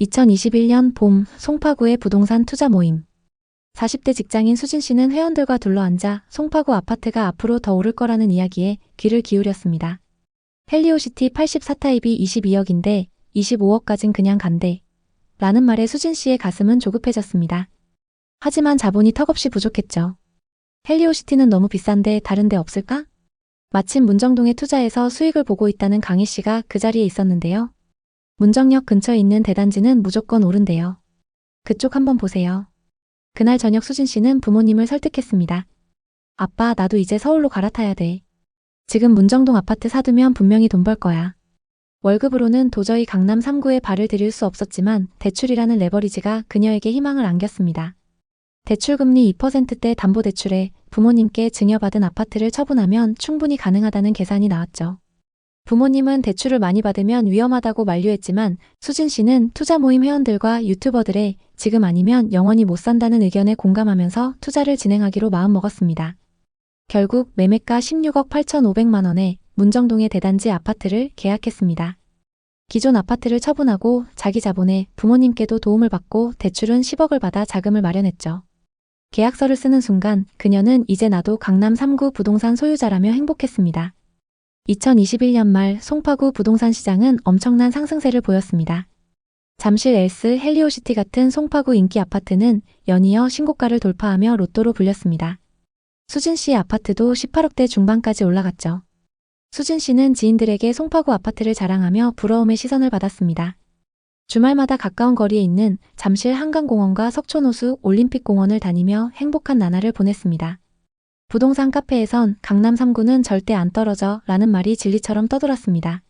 2021년 봄 송파구의 부동산 투자 모임. 40대 직장인 수진 씨는 회원들과 둘러앉아 송파구 아파트가 앞으로 더 오를 거라는 이야기에 귀를 기울였습니다. 헬리오시티 84타입이 22억인데 25억까진 그냥 간대. 라는 말에 수진 씨의 가슴은 조급해졌습니다. 하지만 자본이 턱없이 부족했죠. 헬리오시티는 너무 비싼데 다른 데 없을까? 마침 문정동에 투자해서 수익을 보고 있다는 강희 씨가 그 자리에 있었는데요. 문정역 근처에 있는 대단지는 무조건 오른대요. 그쪽 한번 보세요. 그날 저녁 수진 씨는 부모님을 설득했습니다. 아빠, 나도 이제 서울로 갈아타야 돼. 지금 문정동 아파트 사두면 분명히 돈 벌 거야. 월급으로는 도저히 강남 3구에 발을 들일 수 없었지만 대출이라는 레버리지가 그녀에게 희망을 안겼습니다. 대출금리 2%대 담보대출에 부모님께 증여받은 아파트를 처분하면 충분히 가능하다는 계산이 나왔죠. 부모님은 대출을 많이 받으면 위험하다고 만류했지만 수진 씨는 투자 모임 회원들과 유튜버들의 지금 아니면 영원히 못 산다는 의견에 공감하면서 투자를 진행하기로 마음먹었습니다. 결국 매매가 16억 8,500만 원에 문정동의 대단지 아파트를 계약했습니다. 기존 아파트를 처분하고 자기 자본에 부모님께도 도움을 받고 대출은 10억을 받아 자금을 마련했죠. 계약서를 쓰는 순간 그녀는 이제 나도 강남 3구 부동산 소유자라며 행복했습니다. 2021년 말 송파구 부동산 시장은 엄청난 상승세를 보였습니다. 잠실 엘스 헬리오시티 같은 송파구 인기 아파트는 연이어 신고가를 돌파하며 로또로 불렸습니다. 수진 씨의 아파트도 18억대 중반까지 올라갔죠. 수진 씨는 지인들에게 송파구 아파트를 자랑하며 부러움의 시선을 받았습니다. 주말마다 가까운 거리에 있는 잠실 한강공원과 석촌호수 올림픽공원을 다니며 행복한 나날을 보냈습니다. 부동산 카페에선 강남 3구는 절대 안 떨어져 라는 말이 진리처럼 떠돌았습니다.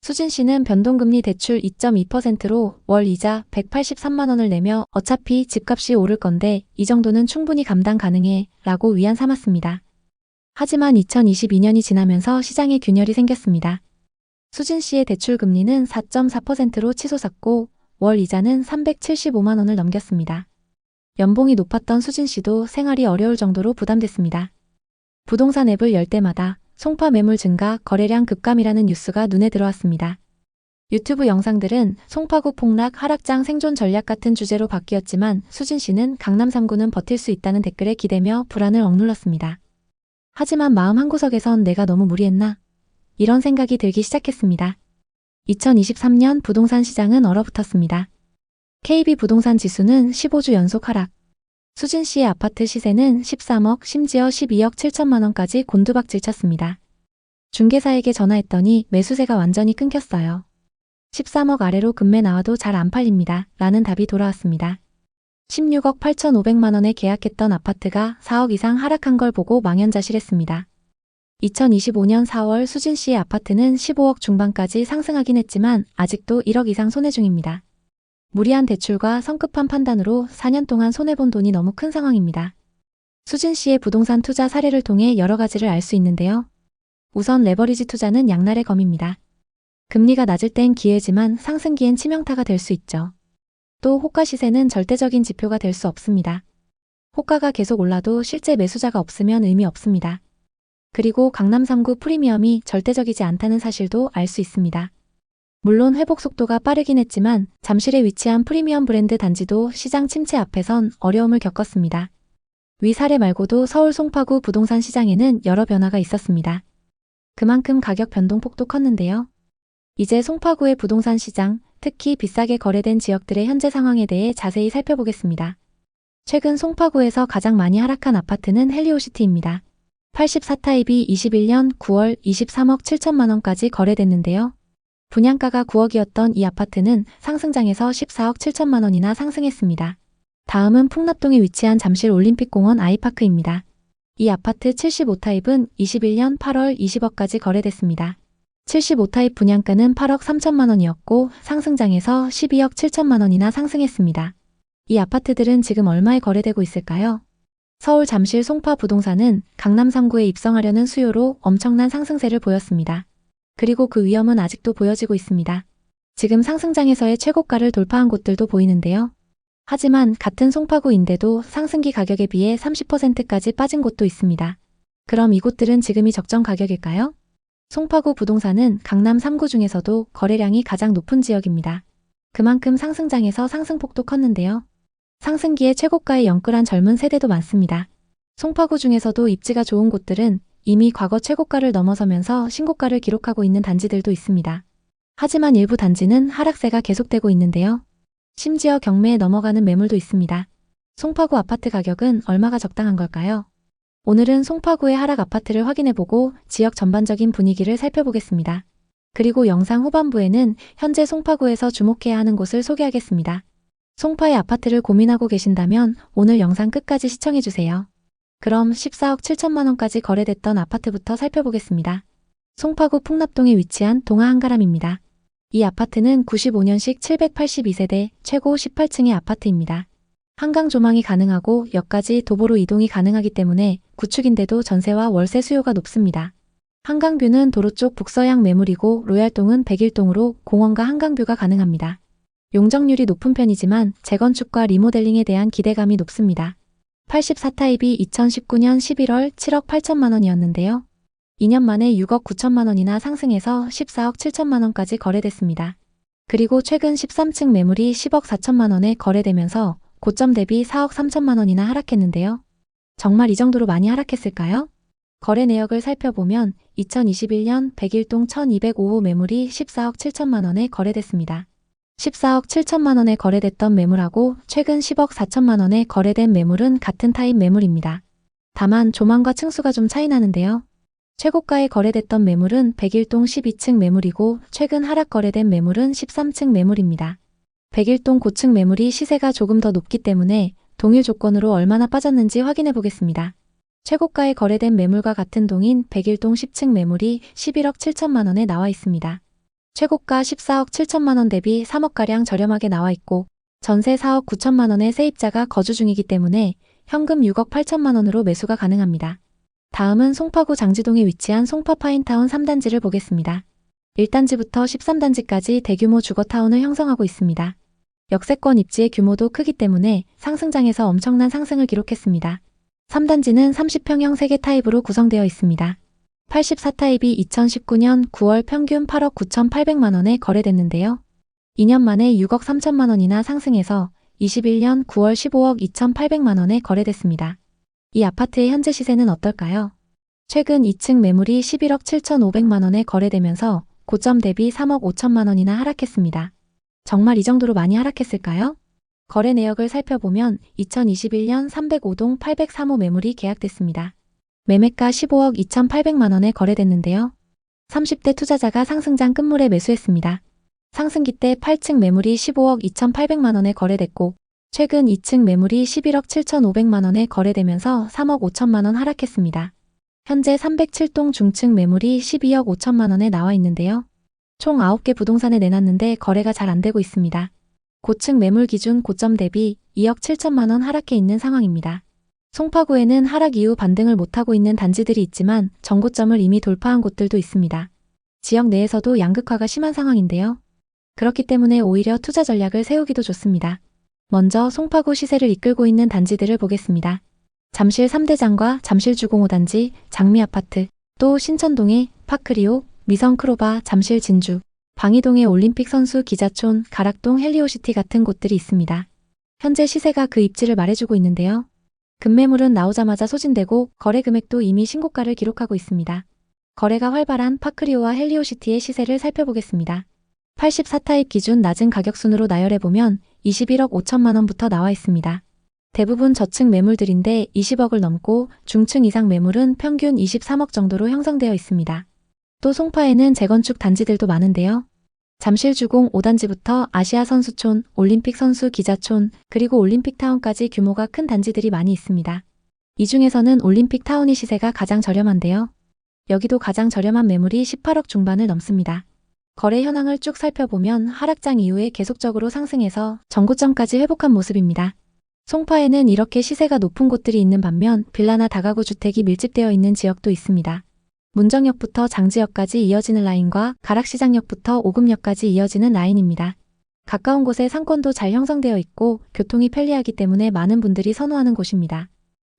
수진 씨는 변동금리 대출 2.2%로 월 이자 183만 원을 내며 어차피 집값이 오를 건데 이 정도는 충분히 감당 가능해 라고 위안 삼았습니다. 하지만 2022년이 지나면서 시장에 균열이 생겼습니다. 수진 씨의 대출 금리는 4.4%로 치솟았고 월 이자는 375만 원을 넘겼습니다. 연봉이 높았던 수진 씨도 생활이 어려울 정도로 부담됐습니다. 부동산 앱을 열 때마다 송파 매물 증가, 거래량 급감이라는 뉴스가 눈에 들어왔습니다. 유튜브 영상들은 송파구 폭락, 하락장 생존 전략 같은 주제로 바뀌었지만 수진 씨는 강남 3구는 버틸 수 있다는 댓글에 기대며 불안을 억눌렀습니다. 하지만 마음 한구석에선 내가 너무 무리했나? 이런 생각이 들기 시작했습니다. 2023년 부동산 시장은 얼어붙었습니다. KB 부동산 지수는 15주 연속 하락. 수진 씨의 아파트 시세는 13억, 심지어 12억 7천만 원까지 곤두박질 쳤습니다. 중개사에게 전화했더니 매수세가 완전히 끊겼어요. 13억 아래로 금매 나와도 잘 안 팔립니다. 라는 답이 돌아왔습니다. 16억 8,500만 원에 계약했던 아파트가 4억 이상 하락한 걸 보고 망연자실했습니다. 2025년 4월 수진 씨의 아파트는 15억 중반까지 상승하긴 했지만 아직도 1억 이상 손해 중입니다. 무리한 대출과 성급한 판단으로 4년 동안 손해본 돈이 너무 큰 상황입니다. 수진 씨의 부동산 투자 사례를 통해 여러 가지를 알 수 있는데요. 우선 레버리지 투자는 양날의 검입니다. 금리가 낮을 땐 기회지만 상승기엔 치명타가 될 수 있죠. 또 호가 시세는 절대적인 지표가 될 수 없습니다. 호가가 계속 올라도 실제 매수자가 없으면 의미 없습니다. 그리고 강남 3구 프리미엄이 절대적이지 않다는 사실도 알 수 있습니다. 물론 회복 속도가 빠르긴 했지만 잠실에 위치한 프리미엄 브랜드 단지도 시장 침체 앞에선 어려움을 겪었습니다. 위 사례 말고도 서울 송파구 부동산 시장에는 여러 변화가 있었습니다. 그만큼 가격 변동폭도 컸는데요. 이제 송파구의 부동산 시장, 특히 비싸게 거래된 지역들의 현재 상황에 대해 자세히 살펴보겠습니다. 최근 송파구에서 가장 많이 하락한 아파트는 헬리오시티입니다. 84타입이 21년 9월 23억 7천만 원까지 거래됐는데요. 분양가가 9억이었던 이 아파트는 상승장에서 14억 7천만 원이나 상승했습니다. 다음은 풍납동에 위치한 잠실 올림픽공원 아이파크입니다. 이 아파트 75타입은 21년 8월 20억까지 거래됐습니다. 75타입 분양가는 8억 3천만 원이었고 상승장에서 12억 7천만 원이나 상승했습니다. 이 아파트들은 지금 얼마에 거래되고 있을까요? 서울 잠실 송파 부동산은 강남 3구에 입성하려는 수요로 엄청난 상승세를 보였습니다. 그리고 그 위험은 아직도 보여지고 있습니다. 지금 상승장에서의 최고가를 돌파한 곳들도 보이는데요. 하지만 같은 송파구인데도 상승기 가격에 비해 30%까지 빠진 곳도 있습니다. 그럼 이곳들은 지금이 적정 가격일까요? 송파구 부동산은 강남 3구 중에서도 거래량이 가장 높은 지역입니다. 그만큼 상승장에서 상승폭도 컸는데요. 상승기에 최고가에 영끌한 젊은 세대도 많습니다. 송파구 중에서도 입지가 좋은 곳들은 이미 과거 최고가를 넘어서면서 신고가를 기록하고 있는 단지들도 있습니다. 하지만 일부 단지는 하락세가 계속되고 있는데요. 심지어 경매에 넘어가는 매물도 있습니다. 송파구 아파트 가격은 얼마가 적당한 걸까요? 오늘은 송파구의 하락 아파트를 확인해보고 지역 전반적인 분위기를 살펴보겠습니다. 그리고 영상 후반부에는 현재 송파구에서 주목해야 하는 곳을 소개하겠습니다. 송파의 아파트를 고민하고 계신다면 오늘 영상 끝까지 시청해주세요. 그럼 14억 7천만 원까지 거래됐던 아파트부터 살펴보겠습니다. 송파구 풍납동에 위치한 동아 한가람입니다. 이 아파트는 95년식 782세대 최고 18층의 아파트입니다. 한강 조망이 가능하고 역까지 도보로 이동이 가능하기 때문에 구축인데도 전세와 월세 수요가 높습니다. 한강뷰는 도로 쪽 북서향 매물이고 로얄동은 101동으로 공원과 한강뷰가 가능합니다. 용적률이 높은 편이지만 재건축과 리모델링에 대한 기대감이 높습니다. 84타입이 2019년 11월 7억 8천만 원이었는데요. 2년 만에 6억 9천만 원이나 상승해서 14억 7천만 원까지 거래됐습니다. 그리고 최근 13층 매물이 10억 4천만 원에 거래되면서 고점 대비 4억 3천만 원이나 하락했는데요. 정말 이 정도로 많이 하락했을까요? 거래 내역을 살펴보면 2021년 101동 1205호 매물이 14억 7천만 원에 거래됐습니다. 14억 7천만 원에 거래됐던 매물하고 최근 10억 4천만 원에 거래된 매물은 같은 타입 매물입니다. 다만 조망과 층수가 좀 차이 나는데요. 최고가에 거래됐던 매물은 101동 12층 매물이고 최근 하락 거래된 매물은 13층 매물입니다. 101동 고층 매물이 시세가 조금 더 높기 때문에 동일 조건으로 얼마나 빠졌는지 확인해 보겠습니다. 최고가에 거래된 매물과 같은 동인 101동 10층 매물이 11억 7천만 원에 나와 있습니다. 최고가 14억 7천만 원 대비 3억가량 저렴하게 나와 있고 전세 4억 9천만 원의 세입자가 거주 중이기 때문에 현금 6억 8천만 원으로 매수가 가능합니다. 다음은 송파구 장지동에 위치한 송파파인타운 3단지를 보겠습니다. 1단지부터 13단지까지 대규모 주거타운을 형성하고 있습니다. 역세권 입지의 규모도 크기 때문에 상승장에서 엄청난 상승을 기록했습니다. 3단지는 30평형 3개 타입으로 구성되어 있습니다. 84타입이 2019년 9월 평균 8억 9,800만 원에 거래됐는데요. 2년 만에 6억 3천만 원이나 상승해서 21년 9월 15억 2,800만 원에 거래됐습니다. 이 아파트의 현재 시세는 어떨까요? 최근 2층 매물이 11억 7,500만 원에 거래되면서 고점 대비 3억 5천만 원이나 하락했습니다. 정말 이 정도로 많이 하락했을까요? 거래 내역을 살펴보면 2021년 305동 803호 매물이 계약됐습니다. 매매가 15억 2,800만 원에 거래됐는데요. 30대 투자자가 상승장 끝물에 매수했습니다. 상승기 때 8층 매물이 15억 2,800만 원에 거래됐고 최근 2층 매물이 11억 7,500만 원에 거래되면서 3억 5천만 원 하락했습니다. 현재 307동 중층 매물이 12억 5천만 원에 나와 있는데요. 총 9개 부동산에 내놨는데 거래가 잘 안 되고 있습니다. 고층 매물 기준 고점 대비 2억 7천만 원 하락해 있는 상황입니다. 송파구에는 하락 이후 반등을 못하고 있는 단지들이 있지만 정고점을 이미 돌파한 곳들도 있습니다. 지역 내에서도 양극화가 심한 상황인데요. 그렇기 때문에 오히려 투자 전략을 세우기도 좋습니다. 먼저 송파구 시세를 이끌고 있는 단지들을 보겠습니다. 잠실 3대장과 잠실주공5단지, 장미아파트, 또 신천동의 파크리오, 미성크로바, 잠실 진주, 방이동의 올림픽 선수 기자촌, 가락동 헬리오시티 같은 곳들이 있습니다. 현재 시세가 그 입지를 말해주고 있는데요. 급매물은 나오자마자 소진되고 거래 금액도 이미 신고가를 기록하고 있습니다. 거래가 활발한 파크리오와 헬리오시티의 시세를 살펴보겠습니다. 84타입 기준 낮은 가격순으로 나열해보면 21억 5천만 원부터 나와 있습니다. 대부분 저층 매물들인데 20억을 넘고 중층 이상 매물은 평균 23억 정도로 형성되어 있습니다. 또 송파에는 재건축 단지들도 많은데요. 잠실주공 5단지부터 아시아선수촌, 올림픽 선수 기자촌, 그리고 올림픽타운까지 규모가 큰 단지들이 많이 있습니다. 이 중에서는 올림픽타운이 시세가 가장 저렴한데요. 여기도 가장 저렴한 매물이 18억 중반을 넘습니다. 거래 현황을 쭉 살펴보면 하락장 이후에 계속적으로 상승해서 전고점까지 회복한 모습입니다. 송파에는 이렇게 시세가 높은 곳들이 있는 반면 빌라나 다가구 주택이 밀집되어 있는 지역도 있습니다. 문정역부터 장지역까지 이어지는 라인과 가락시장역부터 오금역까지 이어지는 라인입니다. 가까운 곳에 상권도 잘 형성되어 있고 교통이 편리하기 때문에 많은 분들이 선호하는 곳입니다.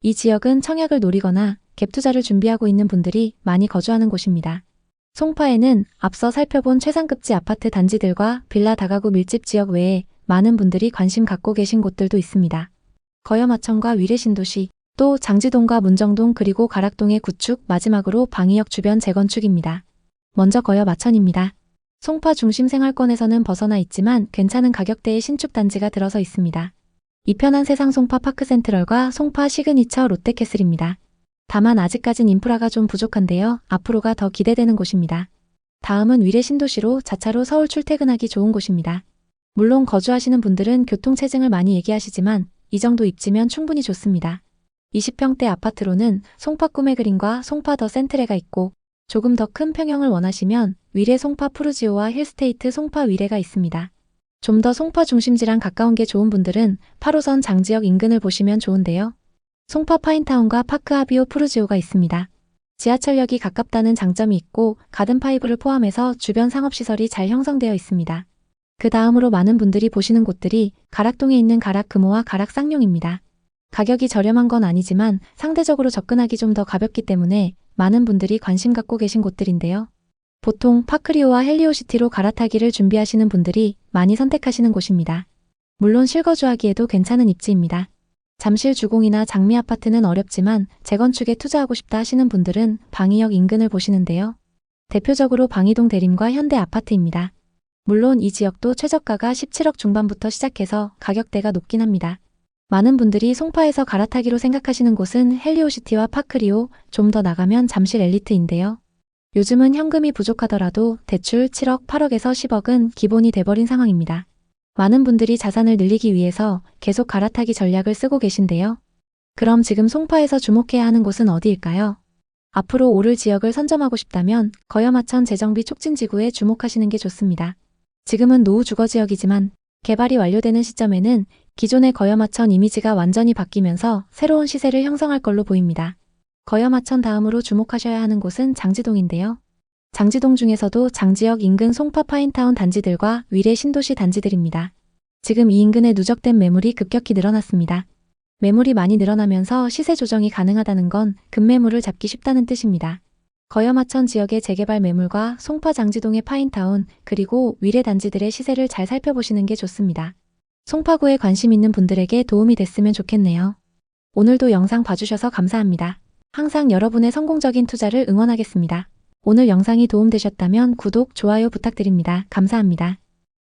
이 지역은 청약을 노리거나 갭 투자를 준비하고 있는 분들이 많이 거주하는 곳입니다. 송파에는 앞서 살펴본 최상급지 아파트 단지들과 빌라 다가구 밀집 지역 외에 많은 분들이 관심 갖고 계신 곳들도 있습니다. 거여마천과 위례신도시, 또 장지동과 문정동 그리고 가락동의 구축, 마지막으로 방이역 주변 재건축입니다. 먼저 거여마천입니다. 송파 중심 생활권에서는 벗어나 있지만 괜찮은 가격대의 신축 단지가 들어서 있습니다. 이 편한 세상 송파 파크센트럴과 송파 시그니처 롯데캐슬입니다. 다만 아직까진 인프라가 좀 부족한데요. 앞으로가 더 기대되는 곳입니다. 다음은 위례신도시로 자차로 서울 출퇴근하기 좋은 곳입니다. 물론 거주하시는 분들은 교통체증을 많이 얘기하시지만 이 정도 입지면 충분히 좋습니다. 20평대 아파트로는 송파 꿈의 그린과 송파 더 센트레가 있고 조금 더 큰 평형을 원하시면 위례 송파 푸르지오와 힐스테이트 송파 위례가 있습니다. 좀 더 송파 중심지랑 가까운 게 좋은 분들은 8호선 장지역 인근을 보시면 좋은데요. 송파 파인타운과 파크 하비오 푸르지오가 있습니다. 지하철역이 가깝다는 장점이 있고 가든파이브를 포함해서 주변 상업시설이 잘 형성되어 있습니다. 그 다음으로 많은 분들이 보시는 곳들이 가락동에 있는 가락 금호와 가락 쌍용입니다. 가격이 저렴한 건 아니지만 상대적으로 접근하기 좀 더 가볍기 때문에 많은 분들이 관심 갖고 계신 곳들인데요. 보통 파크리오와 헬리오시티로 갈아타기를 준비하시는 분들이 많이 선택하시는 곳입니다. 물론 실거주하기에도 괜찮은 입지입니다. 잠실 주공이나 장미 아파트는 어렵지만 재건축에 투자하고 싶다 하시는 분들은 방이역 인근을 보시는데요. 대표적으로 방이동 대림과 현대 아파트입니다. 물론 이 지역도 최저가가 17억 중반부터 시작해서 가격대가 높긴 합니다. 많은 분들이 송파에서 갈아타기로 생각하시는 곳은 헬리오시티와 파크리오, 좀 더 나가면 잠실 엘리트인데요. 요즘은 현금이 부족하더라도 대출 7억, 8억에서 10억은 기본이 돼버린 상황입니다. 많은 분들이 자산을 늘리기 위해서 계속 갈아타기 전략을 쓰고 계신데요. 그럼 지금 송파에서 주목해야 하는 곳은 어디일까요? 앞으로 오를 지역을 선점하고 싶다면 거여마천 재정비 촉진지구에 주목하시는 게 좋습니다. 지금은 노후 주거지역이지만 개발이 완료되는 시점에는 기존의 거여마천 이미지가 완전히 바뀌면서 새로운 시세를 형성할 걸로 보입니다. 거여마천 다음으로 주목하셔야 하는 곳은 장지동인데요. 장지동 중에서도 장지역 인근 송파 파인타운 단지들과 위례 신도시 단지들입니다. 지금 이 인근에 누적된 매물이 급격히 늘어났습니다. 매물이 많이 늘어나면서 시세 조정이 가능하다는 건 급매물을 잡기 쉽다는 뜻입니다. 거여마천 지역의 재개발 매물과 송파 장지동의 파인타운 그리고 위례 단지들의 시세를 잘 살펴보시는 게 좋습니다. 송파구에 관심 있는 분들에게 도움이 됐으면 좋겠네요. 오늘도 영상 봐주셔서 감사합니다. 항상 여러분의 성공적인 투자를 응원하겠습니다. 오늘 영상이 도움되셨다면 구독, 좋아요 부탁드립니다. 감사합니다.